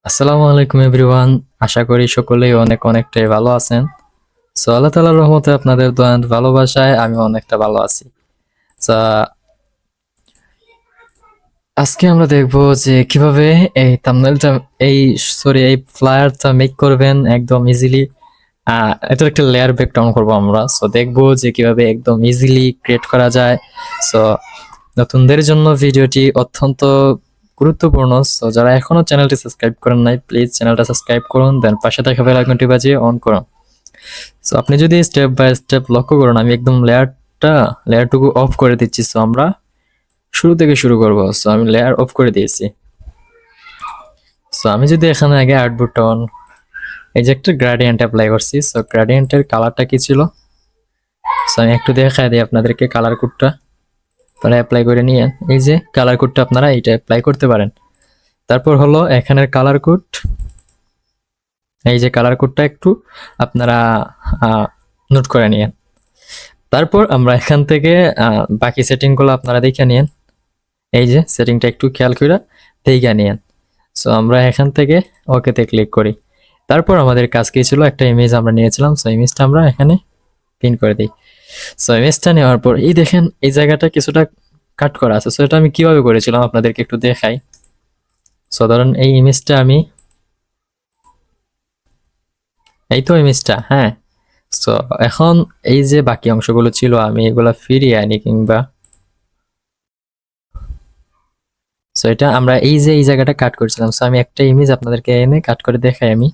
আসসালামু আলাইকুম এভরিওয়ান। আশা করি সকলেই অনেকটাই ভালো আছেন। সো আল্লাহ তাআলার রহমতে আপনাদের দোয়া and ভালোবাসায় আমি অনেকটা ভালো আছি। সো আজকে আমরা দেখব যে কিভাবে এই থাম্বনেলটা এই সরি এই ফ্লায়ারটা মেক করবেন একদম ইজিলি। এটার একটা লেয়ার ব্রেকডাউন করব আমরা। সো দেখব যে কিভাবে একদম ইজিলি ক্রিয়েট করা যায়। সো নতুনদের জন্য ভিডিওটি অত্যন্ত গুরুত্বপূর্ণ। সো যারা এখনো চ্যানেলটি সাবস্ক্রাইব করেন নাই প্লিজ চ্যানেলটা সাবস্ক্রাইব করুন, দেন পাশে থাকা বেল আইকনটি বাজিয়ে অন করুন। সো আপনি যদি স্টেপ বাই স্টেপ লক্ষ্য করুন, আমি একদম লেয়ারটুকু অফ করে দিচ্ছি। সো আমরা শুরু থেকে শুরু করব। সো আমি লেয়ার অফ করে দিয়েছি। সো আমি যদি এখানে আগে আউটপুট অন এই যে একটা গ্রেডিয়েন্ট অ্যাপ্লাই করছি। সো গ্রেডিয়েন্টের কালারটা কি ছিল, সো আমি একটু দেখাই দিই আপনাদেরকে কালার কোডটা। আপনারা অ্যাপ্লাই করে নিয়ে এই যে কালার কোডটা আপনারা এইটা অ্যাপ্লাই করতে পারেন। তারপর হলো এখানের কালার কোড, এই যে কালার কোডটা একটু আপনারা নোট করে নিয়েন। তারপর আমরা এখান থেকে বাকি সেটিংগুলো আপনারা দেখে নিয়েন। এই যে সেটিংটা একটু খেয়াল করে দেখে নিয়েন। সো আমরা এখান থেকে ওকেতে ক্লিক করি। তারপর আমাদের কাজ কি ছিল, একটা ইমেজ আমরা নিয়েছিলাম। সো ইমেজটা আমরা এখানে পিন করে দিই। সো ইমেজটা নেওয়ার পর এই দেখেন এই জায়গাটা কিছুটা কাট করা আছে। সো এটা আমি কিভাবে করেছিলাম আপনাদেরকে একটু দেখাই। সো ধরুন এই ইমেজটা আমি এই তো ইমেজটা, হ্যাঁ। সো এখন এই যে বাকি অংশগুলো ছিল আমি এগুলা ফিরিয়ে আনি কিংবা সো এটা আমরা এই যে এই জায়গাটা কাট করেছিলাম। সো আমি একটা ইমেজ আপনাদেরকে এনে কাট করে দেখাই আমি।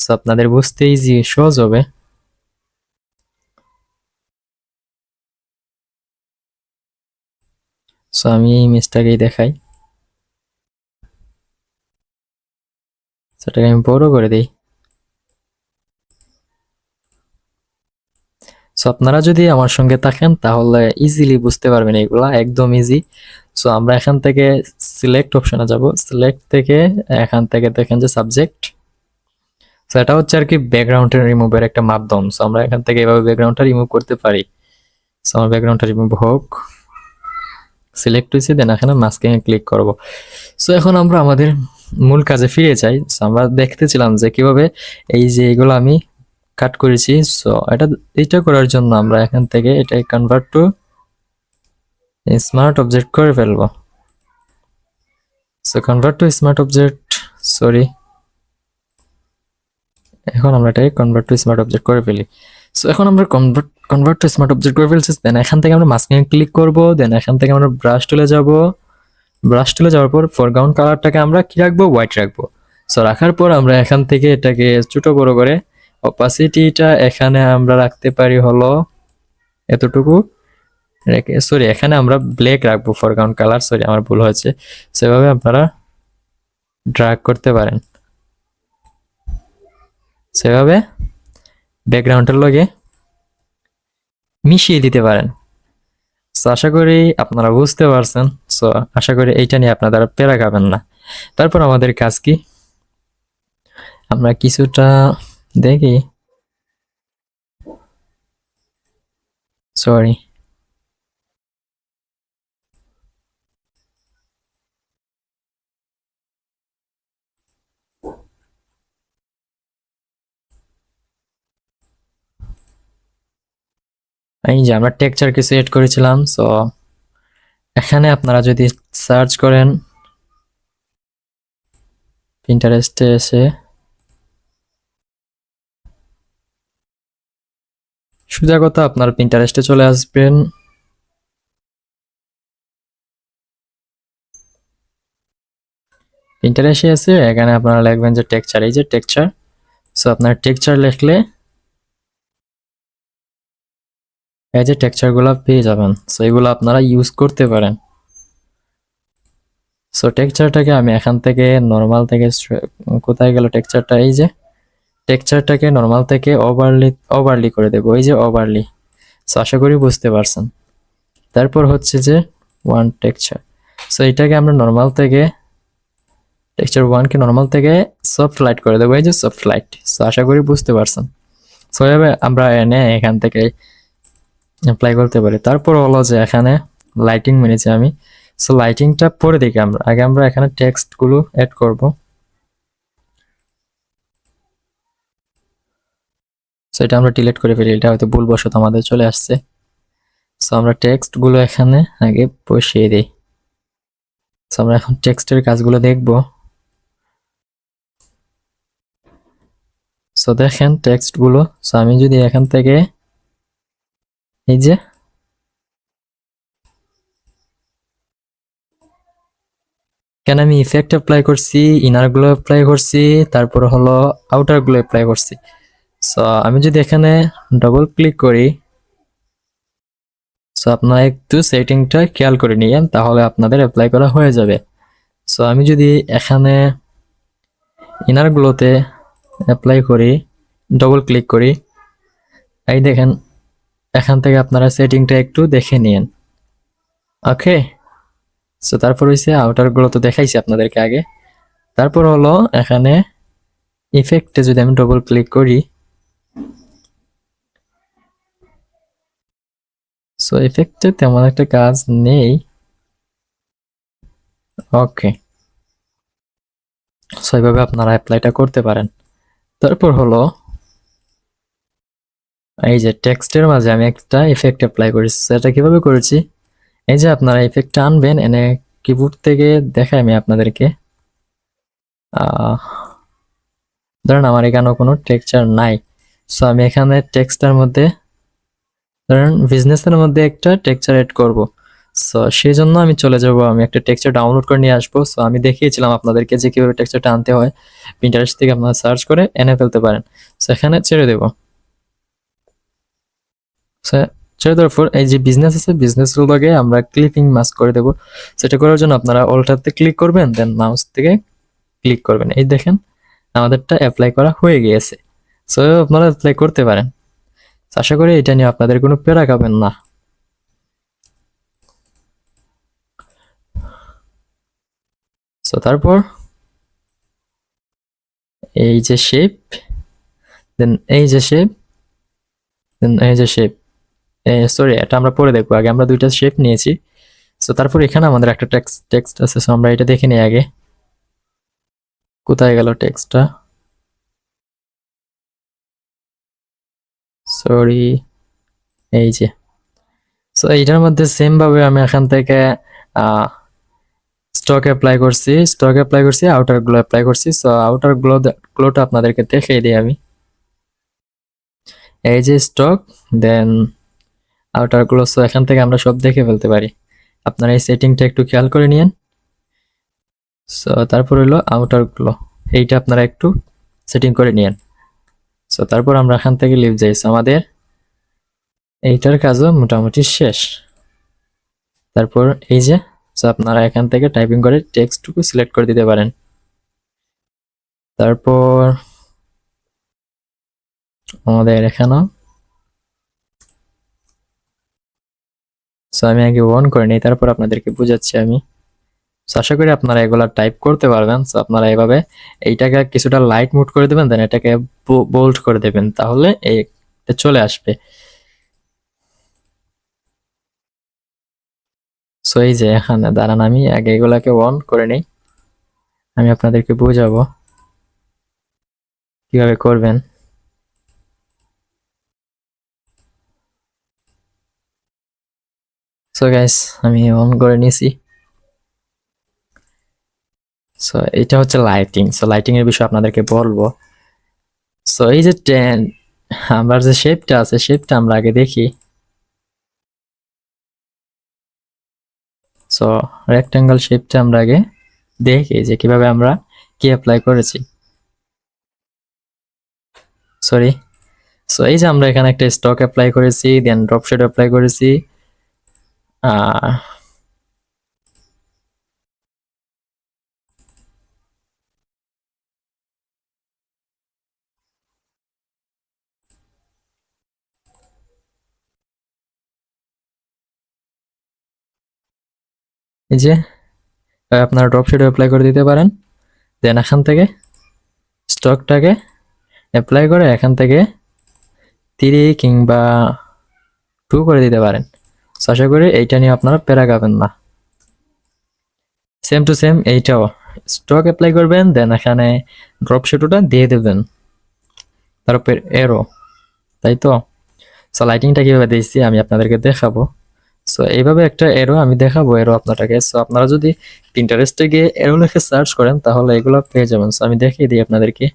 সো আপনাদের বুঝতে ইজি সহজ হবে। সো আমি এই ইমেজটাকেই দেখাই। সেটাকে আমি বড় করে দিই। সো আপনারা যদি আমার সঙ্গে থাকেন তাহলে ইজিলি বুঝতে পারবেন, এগুলা একদম ইজি। সো আমরা এখান থেকে সিলেক্ট অপশনে যাব। সিলেক্ট থেকে এখান থেকে দেখেন যে সাবজেক্ট। সো এটা হচ্ছে আর কি ব্যাকগ্রাউন্ডের রিমুভের একটা মাধ্যম। সো আমরা এখান থেকে এভাবে ব্যাকগ্রাউন্ডটা রিমুভ করতে পারি। সো আমার ব্যাকগ্রাউন্ডটা রিমুভ হোক, সিলেক্ট হয়েছে, দেন এখানে মাস্কিং এ ক্লিক করব। সো এখন আমরা আমাদের মূল কাজে ফিরে যাই। সো আমরা দেখতেছিলাম যে কিভাবে এই যে এগুলো আমি কাট করেছি। সো এটা করার জন্য আমরা এখান থেকে এটাই কনভার্ট টু স্মার্ট অবজেক্ট করে ফেলবো। So convert to smart object, sorry, এখন আমরা এটাকে কনভার্ট টু স্মার্ট অবজেক্ট করে ফেলি। সো এখন আমরা কনভার্ট টু স্মার্ট অবজেক্ট করে ফেলছি। দেন এখান থেকে আমরা মাস্কিং এ ক্লিক করব। দেন এখান থেকে আমরা ব্রাশ টুলে যাব। ব্রাশ টুলে যাওয়ার পর ফরগ্রাউন্ড কালারটাকে আমরা কি রাখবো, হোয়াইট রাখবো। সো রাখার পর আমরা এখান থেকে এটাকে ছোট বড় করে অপাসিটিটা এখানে আমরা রাখতে পারি হলো এতটুকু রেখে, সরি এখানে আমরা ব্ল্যাক রাখবো ফরগ্রাউন্ড কালার, সরি আমার ভুল হয়েছে। সেভাবে আপনারা ড্র্যাগ করতে পারেন, সেভাবে ব্যাকগ্রাউন্ডের লগে মিশিয়ে দিতে পারেন। সো আশা করি আপনারা বুঝতে পারছেন। সো আশা করি এইটা নিয়ে আপনারা প্যারা খাবেন না। তারপর আমাদের কাজ কি, আমরা কিছুটা দেখি, সরি এই যে আমরা টেক্সচার কিছু এড করেছিলাম। সো এখানে আপনারা যদি সার্চ করেন পিন্টারেস্টে এসে, সোজা কথা আপনার পিন্টারেস্টে চলে আসবেন। পিন্টারেস্টে এসে এখানে আপনারা লিখবেন যে টেক্সচার, এই যে টেক্সচার। সো আপনার টেক্সচার লিখলে এই যে টেক্সচার গুলা পেয়ে যাবেন। সো এগুলো আপনারা ইউজ করতে পারেন। সো টেক্সচারটাকে আমি এখান থেকে নর্মাল থেকে কোথায় গেল টেক্সচারটা, এই যে টেক্সচারটাকে নর্মাল থেকে ওভারলি করে দেবো, এই যে ওভারলি। সো আশা করি বুঝতে পারছেন। তারপর হচ্ছে যে ওয়ান টেক্সচার। সো এটাকে আমরা নর্মাল থেকে টেক্সচার ওয়ানকে নর্মাল থেকে সফট লাইট করে দেবো, এই যে সফট লাইট। সো আশা করি বুঝতে পারছেন। সো এভাবে আমরা এনে এখান থেকে অ্যাপ্লাই করতে পারি। তারপর হলো যে এখানে লাইটিং মেনেছি আমি। সো লাইটিংটা পরে দেখি, আমরা আগে আমরা এখানে টেক্সটগুলো অ্যাড করব। এটা আমরা ডিলিট করে ফেলি, এটা হয়তো ভুলবশত আমাদের চলে আসছে। সো আমরা টেক্সট গুলো এখানে আগে বসিয়ে দিই। সো আমরা এখন টেক্সটের কাজগুলো দেখব। সো দেখেন টেক্সট গুলো। সো আমি যদি এখান থেকে এই যে কেন আমি ইফেক্ট অ্যাপ্লাই করছি, ইনার গুলো অ্যাপ্লাই করছি, তারপর হলো আউটার গুলো অ্যাপ্লাই করছি। সো আমি যদি এখানে ডবল ক্লিক করি, সো আপনারা একটু সেটিংটা খেয়াল করে নিয়েন, তাহলে আপনাদের অ্যাপ্লাই করা হয়ে যাবে। সো আমি যদি এখানে ইনার গুলোতে অ্যাপ্লাই করি, ডবল ক্লিক করি, এই দেখেন এখান থেকে আপনারা সেটিংটা একটু দেখে নিন। ওকে, সো তারপর হইছে আউটার গুলো তো দেখাইছি আপনাদেরকে আগে। তারপর হলো এখানে ইফেক্টে যদি আমি ডবল ক্লিক করি, সো ইফেক্টে তেমন একটা কাজ নেই। ওকে, সো এইভাবে আপনারা অ্যাপ্লাইটা করতে পারেন। তারপর হলো এই যে টেক্সটের মাঝে আমি একটা ইফেক্ট অ্যাপ্লাই করেছি। সেটা কিভাবে করেছি, এই যে আপনারা ইফেক্টটা আনবেন, এনে কিবোর্ড থেকে দেখাই আমি আপনাদেরকে। ধরেন আমার এখানে কোনো টেক্সচার নাই, সো আমি এখানে টেক্সটার মধ্যে ধরেন বিজনেসের মধ্যে একটা টেক্সচার এড করব। সো সেই জন্য আমি চলে যাব, আমি একটা টেক্সচার ডাউনলোড করে নিয়ে আসবো। সো আমি দেখিয়েছিলাম আপনাদেরকে যে কিভাবে টেক্সচারটা আনতে হয়, পিন্টারেস্ট থেকে আপনারা সার্চ করে এনে ফেলতে পারেন। সো এখানে ছেড়ে দেব। সো ছেড়ে দেওয়ার পর এই যে বিজনেস আছে, বিজনেসের লগে আমরা ক্লিপিং মাস্ক করে দেব। সেটা করার জন্য আপনারা অল্টারতে ক্লিক করবেন, দেন মাউস থেকে ক্লিক করবেন। এই দেখেন আমাদেরটা অ্যাপ্লাই করা হয়ে গিয়েছে। সো আপনারা অ্যাপ্লাই করতে পারেন। আশা করি এটা নিয়ে আপনাদের কোনো প্যারা খাবেন না। সো তারপর এই যে শেপ, দেন এই যে শেপ, দেন এই যে শেপ, সরি এটা আমরা পরে দেখবো, আগে আমরা দুইটা শেপ নিয়েছি। সো তারপর এখানে আমাদের একটা টেক্সট আছে। সো আমরা এটা দেখে নিই আগে, কোথায় গেল টেক্সটটা, সরি এই যে। সো এইটার মধ্যে সেম ভাবে আমি এখান থেকে স্টক অ্যাপ্লাই করছি, আউটার গুলো অ্যাপ্লাই করছি। সো আউটার গুলোটা আপনাদেরকে দেখিয়ে দিই আমি। এই যে স্টক, দেন আউটার গুলো। সো এখান থেকে আমরা সব দেখে ফেলতে পারি। আপনারা এই সেটিংটা একটু খেয়াল করে নিন। সো তারপর হলো আউটার গুলো, এইটা আপনারা একটু সেটিং করে নিন। সো তারপর আমরা এখান থেকে লিভ যাই। সো আমাদের এইটার কাজও মোটামুটি শেষ। তারপর এই যে, সো আপনারা এখান থেকে টাইপিং করে টেক্সটটুকু সিলেক্ট করে দিতে পারেন। তারপর আমাদের এখানেও, সো আমি আগে অন করে নিই, তারপর আপনাদেরকে বুঝাচ্ছি আমি। সো আশা করি আপনারা এগুলা টাইপ করতে পারবেন। সো আপনারা এভাবে এইটাকে কিছুটা লাইট মুড করে দেবেন, দেন এটাকে বোল্ড করে দেবেন, তাহলে এটা চলে আসবে। সো এই যে এখানে দাঁড়ান, আমি আগে এগুলাকে অন করে নিই, আমি আপনাদেরকে বুঝাবো কিভাবে করবেন। সো গাইস আমি অন করে নিয়েছি। সো এটা হচ্ছে লাইটিং। সো লাইটিং এর বিষয়ে আপনাদেরকে বলবো। সো এই যে আমার যে শেপটা আছে, শেপটা আমরা আগে দেখি। সো রেক্টাঙ্গল শেপটা আমরা আগে দেখি যে কিভাবে আমরা কি অ্যাপ্লাই করেছি। সরি, সো এই যে আমরা এখানে একটা স্টক অ্যাপ্লাই করেছি, দেন ড্রপ শেড অ্যাপ্লাই করেছি। এই যে আপনারা ড্রপ শেড অ্যাপ্লাই করে দিতে পারেন, দেন এখান থেকে স্টকটাকে অ্যাপ্লাই করে এখান থেকে 3 কিংবা 2 করে দিতে পারেন। সো আশা করি এইটা নিয়ে আপনারা প্যারা খাবেন না। সেম টু সেম এইটাও স্টক অ্যাপ্লাই করবেন, দেন এখানে ড্রপ শেডটা দিয়ে দেবেন, তারপর এরো, তাই তো। সো লাইটিংটা কিভাবে দিয়েছি আমি আপনাদেরকে দেখাবো। সো এইভাবে একটা এরো আমি দেখাবো, এরো আপনাটাকে। সো আপনারা যদি পিন্টারেস্টে গিয়ে এরো লিখে সার্চ করেন তাহলে এগুলো পেয়ে যাবেন। সো আমি দেখিয়ে দিই আপনাদেরকে।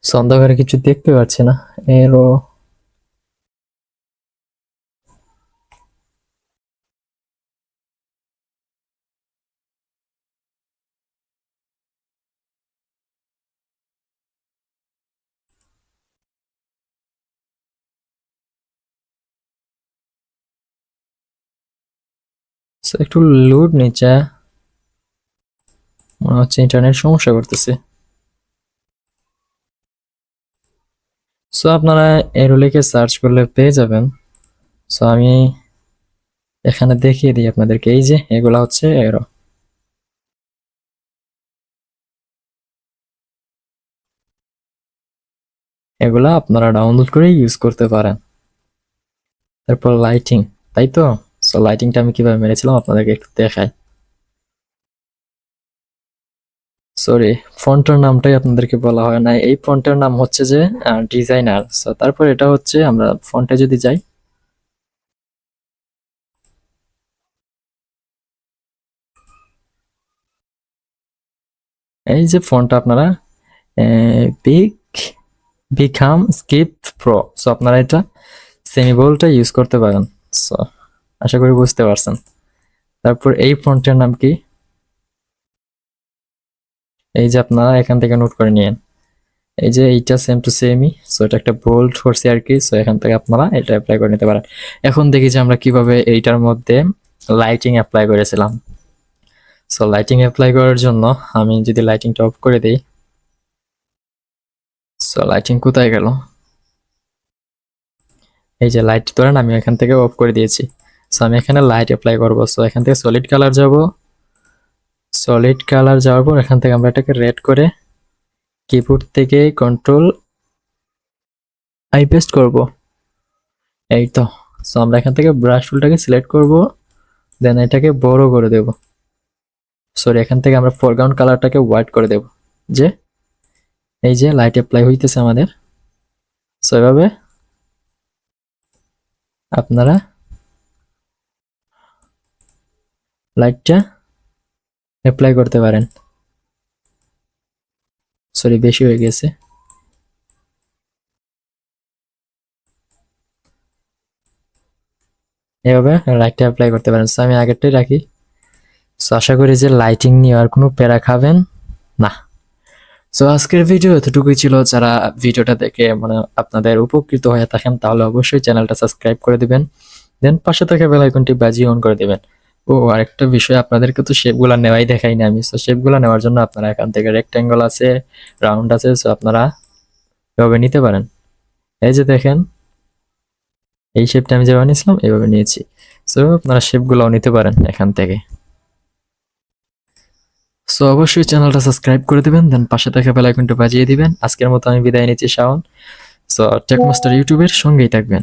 সো অন্ধকারে কিছু দেখতে পাচ্ছি না। এরো সো একটু লোড নিচে, মনে হচ্ছে ইন্টারনেট সমস্যা করতেছে। সো আপনারা এরো লিখে সার্চ করলে পেয়ে যাবেন। সো আমি এখানে দেখিয়ে দিই আপনাদেরকে। এই যে এগুলা হচ্ছে এরো। এগুলা আপনারা ডাউনলোড করে ইউজ করতে পারেন। তারপর লাইটিং, তাই তো। সো লাইটিংটা আমি কিভাবে মেরেছিলাম আপনাদেরকে একটু দেখাই। সরি, ফন্টের নামটাই আপনাদেরকে বলা হয় না। এই ফন্টের নাম হচ্ছে যে ডিজাইনার। সো তারপর এটা হচ্ছে, আমরা ফন্টে যদি যাই, এই যে ফন্টটা আপনারা big become skip pro. So আপনারা এটা সেমিবোল্ডটা ইউজ করতে পারেন। সো আশা করি বুঝতে পারছেন। তারপর এই ফন্টের নাম কি, এই যে আপনারা এখান থেকে নোট করে নিয়েন। এই যে এইটা সেম টু সেমই। সো এটা একটা বোল্ড করছি আর কি। সো এখান থেকে আপনারা এটা অ্যাপ্লাই করে নিতে পারেন। এখন দেখি যে আমরা কিভাবে এইটার মধ্যে লাইটিং অ্যাপ্লাই করেছিলাম। সো লাইটিং অ্যাপ্লাই করার জন্য আমি যদি লাইটিংটা অফ করে দিই, সো লাইটিং কোথায় গেল? এই যে লাইট ধরেন আমি এখান থেকে অফ করে দিয়েছি। সো আমি এখানে লাইট অ্যাপ্লাই করব। সো এখান থেকে সলিড কালার যাব। সলিড কালার যাওয়ার পর এখান থেকে আমরা এটাকে রেড করে কিবোর্ড থেকে কন্ট্রোল আই পেস্ট করব। এই তো। সো আমরা এখান থেকে ব্রাশ টুলটাকে সিলেক্ট করব, দেন এটাকে বড় করে দেব। সরি, এখান থেকে আমরা ফরগ্রাউন্ড কালারটাকে হোয়াইট করে দেব। যে এই যে লাইট অ্যাপ্লাই হইতেছে আমাদের। সো এভাবে আপনারা লাইটটা অ্যাপ্লাই করতে পারেন। সরি, বেশি হয়ে গেছে। এভাবে লাইটটা অ্যাপ্লাই করতে পারেন। সো আমি আগেরটাই রাখি। সো আশা করি যে লাইটিং নিয়ে আর কোনো প্যারা খাবেন না। সো আজকের ভিডিও এতটুকুই ছিল। যারা ভিডিওটা দেখে মানে আপনাদের উপকৃত হয়ে থাকেন তাহলে অবশ্যই চ্যানেলটা সাবস্ক্রাইব করে দিবেন, দেন পাশে থাকা বেল আইকনটি বাজিয়ে অন করে দিবেন। ও আরেকটা বিষয়, আপনাদেরকে তো শেপগুলো নেওয়াই দেখাইনি আমি। সো শেপগুলো নেওয়ার জন্য আপনারা এখান থেকে রেক্ট্যাঙ্গল আছে, রাউন্ড আছে। সো আপনারা এভাবে নিতে পারেন। এই যে দেখেন, এই শেপটা আমি যেভাবে নিয়েছিলাম এইভাবে নিয়েছি। সো আপনারা শেপগুলোও নিতে পারেন এখান থেকে। সো অবশ্যই চ্যানেলটা সাবস্ক্রাইব করে দিবেন, দেন পাশে থাকা বেল আইকনটি বাজিয়ে দিবেন। আজকের মতো আমি বিদায় নিচ্ছি, শাওন। সো টেকমাস্টার ইউটিউবের সঙ্গেই থাকবেন।